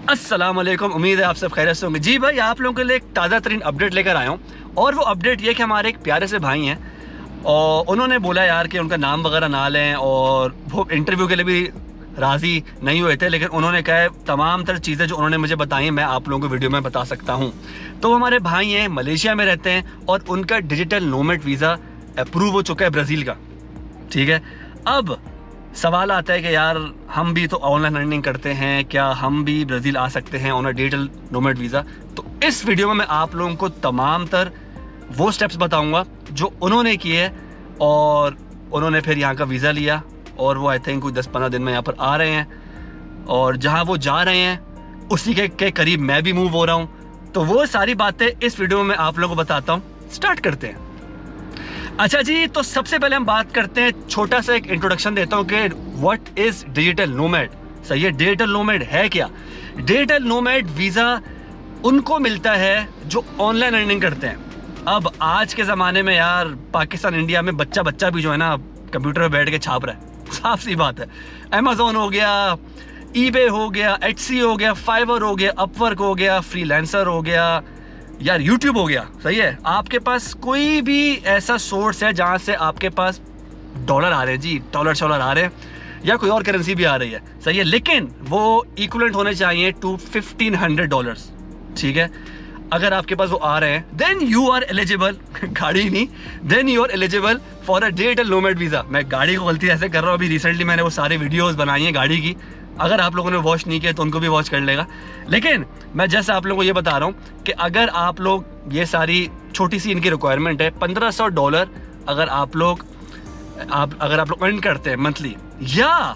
अस्सलाम वालेकुम, उम्मीद है आप सब खैरियत से होंगे। जी भाई, आप लोगों के लिए एक ताज़ा तरीन अपडेट लेकर आया हूँ और वो अपडेट ये कि हमारे एक प्यारे से भाई हैं और उन्होंने बोला यार कि उनका नाम वगैरह ना लें और वो इंटरव्यू के लिए भी राज़ी नहीं हुए थे, लेकिन उन्होंने कहा तमाम तर चीज़ें जो उन्होंने मुझे बताई मैं आप लोगों को वीडियो में बता सकता हूँ। तो हमारे भाई हैं, मलेशिया में रहते हैं और उनका डिजिटल नोमैड वीज़ा अप्रूव हो चुका है ब्राज़ील का। ठीक है, अब सवाल आता है कि यार हम भी तो ऑनलाइन अर्निंग करते हैं, क्या हम भी ब्राज़ील आ सकते हैं on a digital nomad visa. तो इस वीडियो में मैं आप लोगों को तमाम तर वो स्टेप्स बताऊंगा जो उन्होंने किए और उन्होंने फिर यहाँ का वीज़ा लिया और वो आई थिंक कोई 10-15 दिन में यहाँ पर आ रहे हैं और जहाँ वो जा रहे हैं उसी के करीब मैं भी मूव हो रहा हूँ। तो वो सारी बातें इस वीडियो में मैं आप लोगों को बताता हूँ। स्टार्ट करते हैं। अच्छा जी, तो सबसे पहले हम बात करते हैं, छोटा सा एक इंट्रोडक्शन देता हूँ कि व्हाट इज डिजिटल नोमैड। सही है, डिजिटल नोमैड है क्या? डिजिटल नोमैड वीज़ा उनको मिलता है जो ऑनलाइन अर्निंग करते हैं। अब आज के ज़माने में यार पाकिस्तान इंडिया में बच्चा भी जो है ना कंप्यूटर पे बैठ के छाप रहा है, साफ सी बात है। अमेज़ॉन हो गया, ईबे हो गया, एटसी हो गया, फाइवर हो गया, अपवर्क हो गया, फ्रीलांसर हो गया, यार यूट्यूब हो गया। सही है, आपके पास कोई भी ऐसा सोर्स है जहाँ से आपके पास डॉलर आ रहे हैं, जी डॉलर आ रहे हैं या कोई और करेंसी भी आ रही है। सही है, लेकिन वो इक्वलेंट होने चाहिए टू $1500। ठीक है, अगर आपके पास वो आ रहे हैं देन यू आर एलिजिबल गाड़ी नहीं, then you are eligible for a digital nomad visa. मैं गाड़ी को गलती ऐसे कर रहा हूँ, अभी रिसेंटली मैंने वो सारे वीडियोस बनाई हैं गाड़ी की, अगर आप लोगों ने वॉच नहीं किया तो उनको भी वॉच कर लेगा। लेकिन मैं जैसे आप लोगों को ये बता रहा हूँ कि अगर आप लोग, ये सारी छोटी सी इनकी रिक्वायरमेंट है, $1500 अगर आप लोग अर्न करते हैं मंथली, या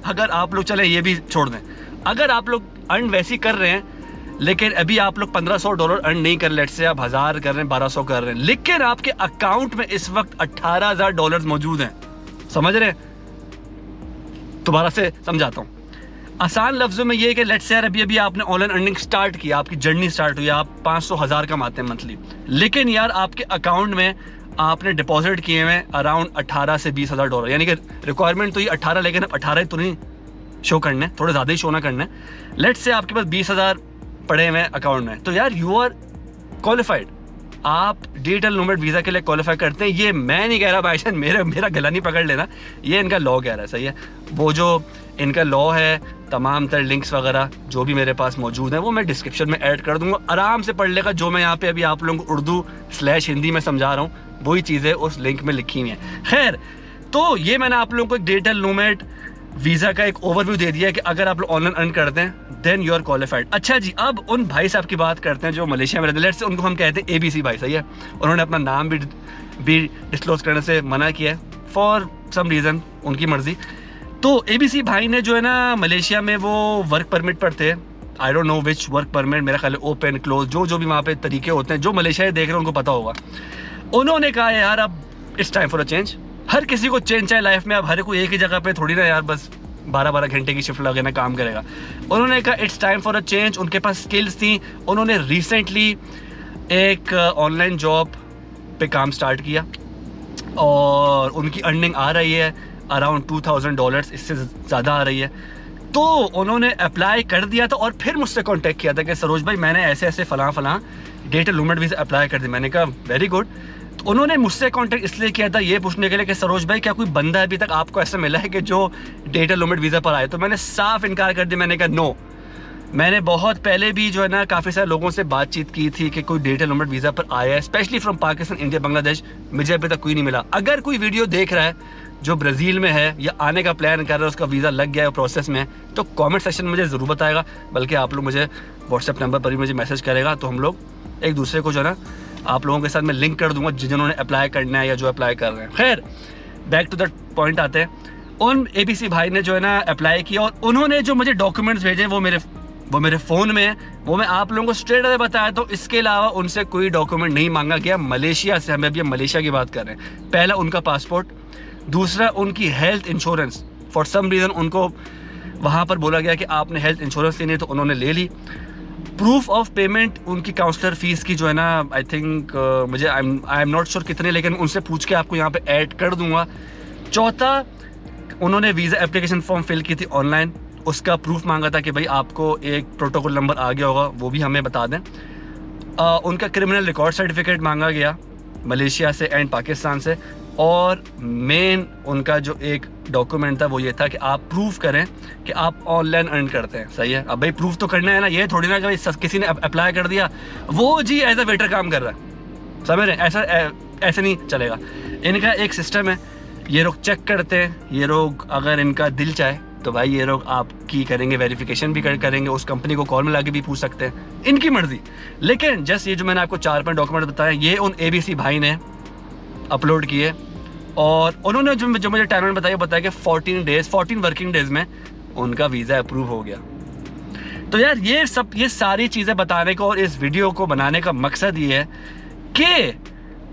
अगर आप लोग, चले ये भी छोड़ दें, अगर आप लोग अर्न वैसी कर रहे हैं लेकिन अभी आप लोग $1500 अर्न नहीं कर, लेट से आप 1000 कर रहे हैं, 1200 कर रहे हैं, लेकिन आपके अकाउंट में इस वक्त $18,000 मौजूद हैं। समझ रहे हैं? दोबारा से समझाता हूँ आसान लफ्जों में, ये कि लेट्स से यार अभी आपने ऑनलाइन अर्निंग स्टार्ट किया, आपकी जर्नी स्टार्ट हुई, आप 500,000 कमाते हैं मंथली, लेकिन यार आपके अकाउंट में आपने डिपॉजिट किए हुए अराउंड $18,000 से $20,000, यानी कि रिक्वायरमेंट तो ये 18, लेकिन अब 18 तो नहीं शो करना है, थोड़े ज़्यादा ही शो ना करना है। लेट्स से आपके पास 20,000 पड़े हुए अकाउंट में, तो यार यू आर क्वालिफाइड, आप डिजिटल नोमैड वीज़ा के लिए क्वालिफाई करते हैं। ये मैं नहीं कह रहा भाईजान, मेरा गला नहीं पकड़ लेना, ये इनका लॉ कह रहा है। सही है, वो जो इनका लॉ है, तमाम तर लिंक्स वगैरह जो भी मेरे पास मौजूद हैं वो मैं डिस्क्रिप्शन में ऐड कर दूंगा, आराम से पढ़ लेगा। जो मैं यहाँ पे अभी आप लोगों को उर्दू/हिंदी में समझा रहा हूँ वही चीज़ें उस लिंक में लिखी हुई हैं। खैर, तो ये मैंने आप लोगों को एक डिजिटल नोमैड वीज़ा का एक ओवरव्यू दे दिया है कि अगर आप लोग ऑनलाइन अर्न करते हैं देन यू आर क्वालिफाइड। अच्छा जी, अब उन भाई साहब की बात करते हैं जो मलेशिया में रहते हैं। लेट्स से उनको हम कहते हैं ABC भाई। सही है, उन्होंने अपना नाम भी डिस्क्लोज करने से मना किया है फॉर सम रीज़न, उनकी मर्जी। तो ABC भाई ने जो है ना मलेशिया में वो वर्क परमिट पर थे, I don't know which work permit, मेरा ख्याल है ओपन क्लोज, जो भी वहाँ पे तरीके होते हैं, जो मलेशिया देख रहे हैं उनको पता होगा। उन्होंने कहा यार अब it's time for a change. हर किसी को चेंज चाहिए लाइफ में, अब हर कोई एक ही जगह पे थोड़ी ना यार बस 12-12 घंटे की शिफ्ट लगाना काम करेगा। उन्होंने कहा it's time for a change. उनके पास स्किल्स थी, उन्होंने रिसेंटली एक ऑनलाइन जॉब पे काम स्टार्ट किया और उनकी अर्निंग आ रही है अराउंड $2,000, इससे ज़्यादा आ रही है। तो उन्होंने अप्लाई कर दिया था और फिर मुझसे कांटेक्ट किया था कि सरोज भाई मैंने ऐसे फलां डिजिटल नोमैड वीज़ा अप्लाई कर दी। मैंने कहा वेरी गुड। तो उन्होंने मुझसे कांटेक्ट इसलिए किया था ये पूछने के लिए कि सरोज भाई क्या कोई बंदा अभी तक आपको ऐसा मिला है कि जो डिजिटल नोमैड वीज़ा पर आए? तो मैंने साफ इनकार कर दिया, मैंने कहा नो। मैंने बहुत पहले भी जो है ना काफ़ी सारे लोगों से बातचीत की थी कि कोई डिजिटल नोमैड वीज़ा पर आया है, specially from Pakistan, India, Bangladesh, मुझे अभी तक कोई नहीं मिला। अगर कोई वीडियो देख रहा है जो ब्राज़ील में है या आने का प्लान कर रहा है, उसका वीज़ा लग गया है प्रोसेस में, तो कमेंट सेक्शन में मुझे ज़रूर बताएगा, बल्कि आप लोग मुझे व्हाट्सएप नंबर पर भी मुझे मैसेज करेगा, तो हम लोग एक दूसरे को जो है ना आप लोगों के साथ मैं लिंक कर दूंगा जिन्होंने अप्लाई करना है या जो अप्लाई कर रहे हैं। खैर, बैक टू द पॉइंट आते हैं। उन ABC भाई ने जो है ना अप्लाई किया और उन्होंने जो मुझे डॉक्यूमेंट्स भेजे वो मेरे फ़ोन में है, वो मैं आप लोगों को स्ट्रेट अवे बताया। तो इसके अलावा उनसे कोई डॉक्यूमेंट नहीं मांगा गया मलेशिया से। हमें अभी मलेशिया की बात कर रहे हैं। पहला उनका पासपोर्ट, दूसरा उनकी health insurance. For some reason उनको वहाँ पर बोला गया कि आपने हेल्थ इंश्योरेंस लेनी है, तो उन्होंने ले ली। प्रूफ ऑफ पेमेंट उनकी काउंसलर फीस की जो है ना, आई थिंक मुझे आई एम नॉट श्योर कितने, लेकिन उनसे पूछ के आपको यहाँ पे ऐड कर दूंगा। चौथा, उन्होंने वीज़ा एप्लीकेशन फॉर्म फिल की थी ऑनलाइन, उसका प्रूफ मांगा था कि भाई आपको एक प्रोटोकॉल नंबर आ गया होगा, वो भी हमें बता दें। उनका क्रिमिनल रिकॉर्ड सर्टिफिकेट मांगा गया मलेशिया से एंड पाकिस्तान से, और मेन उनका जो एक डॉक्यूमेंट था वो ये था कि आप प्रूफ करें कि आप ऑनलाइन अर्न करते हैं। सही है, अब भाई प्रूफ तो करना है ना, ये थोड़ी ना कि भाई किसी ने अप्लाई कर दिया वो जी एज अ वेटर काम कर रहा है, समझ रहे हैं? ऐसे नहीं चलेगा। इनका एक सिस्टम है, ये लोग चेक करते हैं, ये लोग अगर इनका दिल चाहे तो भाई ये लोग आपकी करेंगे, वेरिफिकेशन भी करेंगे, उस कंपनी को कॉल में लाके भी पूछ सकते हैं, इनकी मर्जी। लेकिन जस्ट ये जो मैंने आपको 4-5 डॉक्यूमेंट बताया ये उन ABC भाई ने अपलोड किए, और उन्होंने जो मुझे टाइमलाइन बताया कि 14 वर्किंग डेज में उनका वीज़ा अप्रूव हो गया। तो यार ये सारी चीज़ें बताने का और इस वीडियो को बनाने का मकसद ये है कि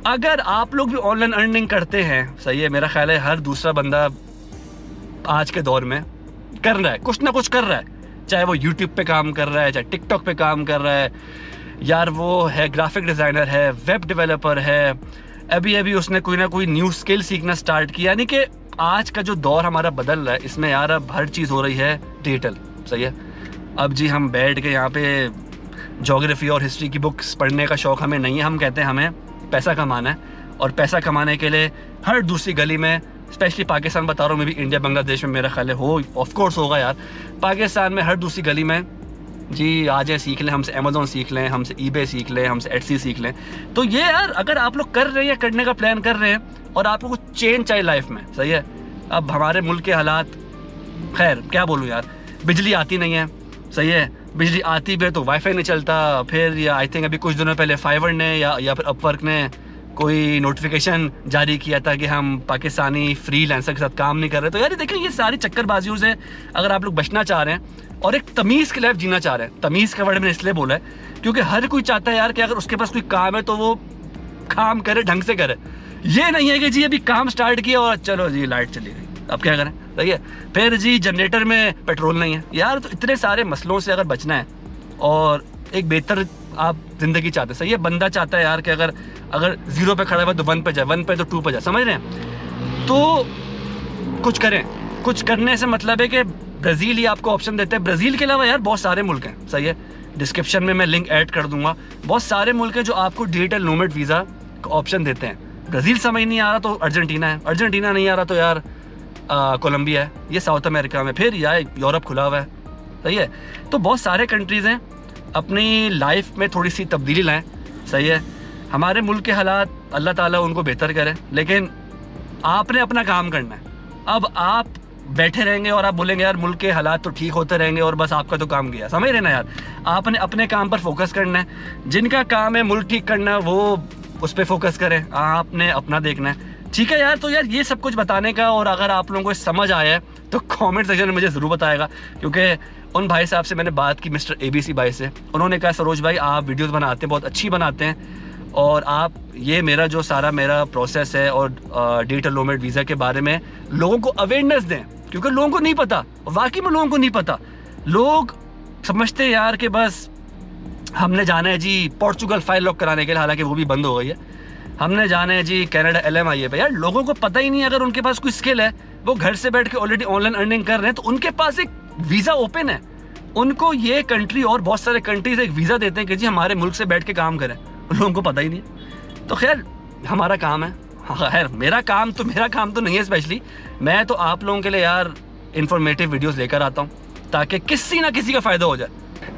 अगर आप लोग भी ऑनलाइन अर्निंग करते हैं, सही है, मेरा ख्याल है हर दूसरा बंदा आज के दौर में कर रहा है, कुछ ना कुछ कर रहा है, चाहे वो YouTube पे काम कर रहा है, चाहे TikTok पे काम कर रहा है, यार वो है ग्राफिक डिज़ाइनर है, वेब डेवलपर है, अभी उसने कोई ना कोई न्यू स्किल सीखना स्टार्ट किया। यानी कि आज का जो दौर हमारा बदल रहा है, इसमें यार अब हर चीज़ हो रही है डिजिटल। सही है, अब जी हम बैठ के यहाँ पे ज्योग्राफी और हिस्ट्री की बुक्स पढ़ने का शौक़ हमें नहीं है, हम कहते हैं हमें पैसा कमाना है, और पैसा कमाने के लिए हर दूसरी गली में, स्पेशली पाकिस्तान बता रहा हूँ, मैं भी इंडिया बांग्लादेश में मेरा ख्याल है हो ऑफ कोर्स होगा यार, पाकिस्तान में हर दूसरी गली में जी आ जाए सीख लें, हमसे अमेज़ॉन सीख लें, हमसे eBay सीख लें, हमसे Etsy सीख लें। तो ये यार अगर आप लोग कर रहे हैं या करने का प्लान कर रहे हैं और आपको कुछ चेंज चाहिए लाइफ में, सही है, अब हमारे मुल्क के हालात, खैर क्या बोलूँ यार, बिजली आती नहीं है, सही है, बिजली आती भी है तो वाईफाई नहीं चलता, फिर या आई थिंक अभी कुछ दिनों पहले फाइवर ने या फिर अपवर्क ने कोई नोटिफिकेशन जारी किया था कि हम पाकिस्तानी फ्रीलांसर के साथ काम नहीं कर रहे। तो यार देखिए ये सारी चक्करबाजियों से अगर आप लोग बचना चाह रहे हैं और एक तमीज़ की लाइफ जीना चाह रहे हैं, तमीज़ का वर्ड मैंने इसलिए बोला है क्योंकि हर कोई चाहता है यार कि अगर उसके पास कोई काम है तो वो काम करे, ढंग से करे। ये नहीं है कि जी अभी काम स्टार्ट किया और चलो जी लाइट चली गई, अब क्या करें, सही है, फिर जी जनरेटर में पेट्रोल नहीं है यार। तो इतने सारे मसलों से अगर बचना है और एक बेहतर आप ज़िंदगी चाहते हैं, सही है, बंदा चाहता है यार कि अगर 0 पे खड़ा हुआ तो 1 पे जाए, 1 पे तो 2 पे जाए, समझ रहे हैं? तो कुछ करें, कुछ करने से मतलब है कि ब्राज़ील ही आपको ऑप्शन देते हैं। ब्राज़ील के अलावा यार बहुत सारे मुल्क हैं, सही है, डिस्क्रिप्शन में मैं लिंक ऐड कर दूंगा, बहुत सारे मुल्क हैं जो आपको डिजिटल नोमैड वीज़ा का ऑप्शन देते हैं। ब्राज़ील समझ नहीं आ रहा तो अर्जेंटीना है, अर्जेंटीना नहीं आ रहा तो यार कोलंबिया है, ये साउथ अमेरिका में, फिर यार यूरोप खुला हुआ है, सही है। तो बहुत सारे कंट्रीज़ हैं, अपनी लाइफ में थोड़ी सी तब्दीली लाएँ, सही है। हमारे मुल्क के हालात अल्लाह ताला उनको बेहतर करे, लेकिन आपने अपना काम करना है। अब आप बैठे रहेंगे और आप बोलेंगे यार मुल्क के हालात तो ठीक होते रहेंगे और बस आपका तो काम गया, समझ रहे ना यार, आपने अपने काम पर फोकस करना है। जिनका काम है मुल्क ठीक करना वो उस पर फोकस करें, आपने अपना देखना है, ठीक है यार। तो यार ये सब कुछ बताने का, और अगर आप लोगों को समझ आया है तो कमेंट सेक्शन में मुझे ज़रूर बताएगा, क्योंकि उन भाई साहब से मैंने बात की, मिस्टर ABC भाई से, उन्होंने कहा सरोज भाई आप वीडियोस बनाते हैं, बहुत अच्छी बनाते हैं, और आप ये मेरा जो सारा मेरा प्रोसेस है और डिजिटल नोमैड वीज़ा के बारे में लोगों को अवेयरनेस दें, क्योंकि लोगों को नहीं पता, वाकई में लोगों को नहीं पता। लोग समझते हैं यार कि बस हमने जाना है जी पोर्चुगल फाइल लॉक कराने के लिए, हालांकि वो भी बंद हो गई है, हमने जाना है जी कनाडा LMIA पे। यार लोगों को पता ही नहीं, अगर उनके पास कोई स्किल है, वो घर से बैठ के ऑलरेडी ऑनलाइन अर्निंग कर रहे हैं, तो उनके पास एक वीज़ा ओपन है, उनको ये कंट्री और बहुत सारे कंट्रीज एक वीज़ा देते हैं कि जी हमारे मुल्क से बैठ के काम करें, लोगों को पता ही नहीं है। तो खैर हमारा काम है, खैर मेरा काम तो नहीं है स्पेशली, मैं तो आप लोगों के लिए यार इन्फॉर्मेटिव वीडियोस लेकर आता हूँ ताकि किसी ना किसी का फ़ायदा हो जाए।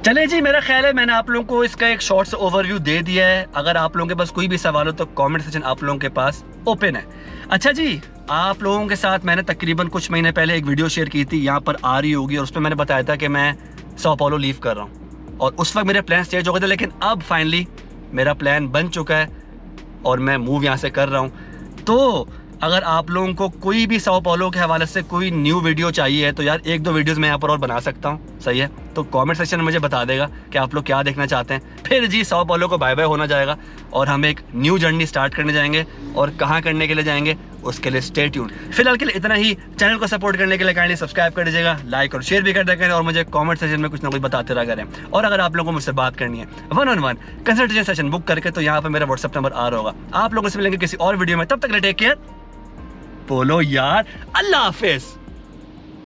चले जी, मेरा ख्याल है मैंने आप लोगों को इसका एक शॉर्ट सा ओवरव्यू दे दिया है। अगर आप लोगों के पास कोई भी सवाल हो तो कमेंट सेक्शन आप लोगों के पास ओपन है। अच्छा जी, आप लोगों के साथ मैंने तकरीबन कुछ महीने पहले एक वीडियो शेयर की थी, यहाँ पर आ रही होगी, और उसमें मैंने बताया था कि मैं sao Paulo लीव कर रहा हूँ, और उस वक्त मेरे प्लान चेंज हो गए थे, लेकिन अब फाइनली मेरा प्लान बन चुका है और मैं मूव यहाँ से कर रहा हूँ। तो अगर आप लोगों को कोई भी sao Paulo के हवाले से कोई न्यू वीडियो चाहिए है तो यार 1-2 वीडियोस मैं यहाँ पर और बना सकता हूँ, सही है। तो कमेंट सेक्शन में मुझे बता देगा कि आप लोग क्या देखना चाहते हैं। फिर जी sao Paulo को बाय बाय होना जाएगा और हम एक न्यू जर्नी स्टार्ट करने जाएंगे, और कहाँ करने के लिए जाएंगे उसके लिए स्टे ट्यून्ड। फिलहाल के लिए इतना ही। चैनल को सपोर्ट करने के लिए काइंडली सब्सक्राइब कर दीजिएगा, लाइक और शेयर भी कर दें, और मुझे कमेंट सेक्शन में कुछ ना कुछ बताते रहा करें। और अगर आप लोगों को मुझसे बात करनी है 1-on-1 कंसल्टेशन सेशन बुक करके, तो यहाँ पर मेरा व्हाट्सएप नंबर आ रहा होगा। आप लोगों से मिलेंगे किसी और वीडियो में, तब तक टेक केयर, बोलो यार, अल्लाह हाफिज़।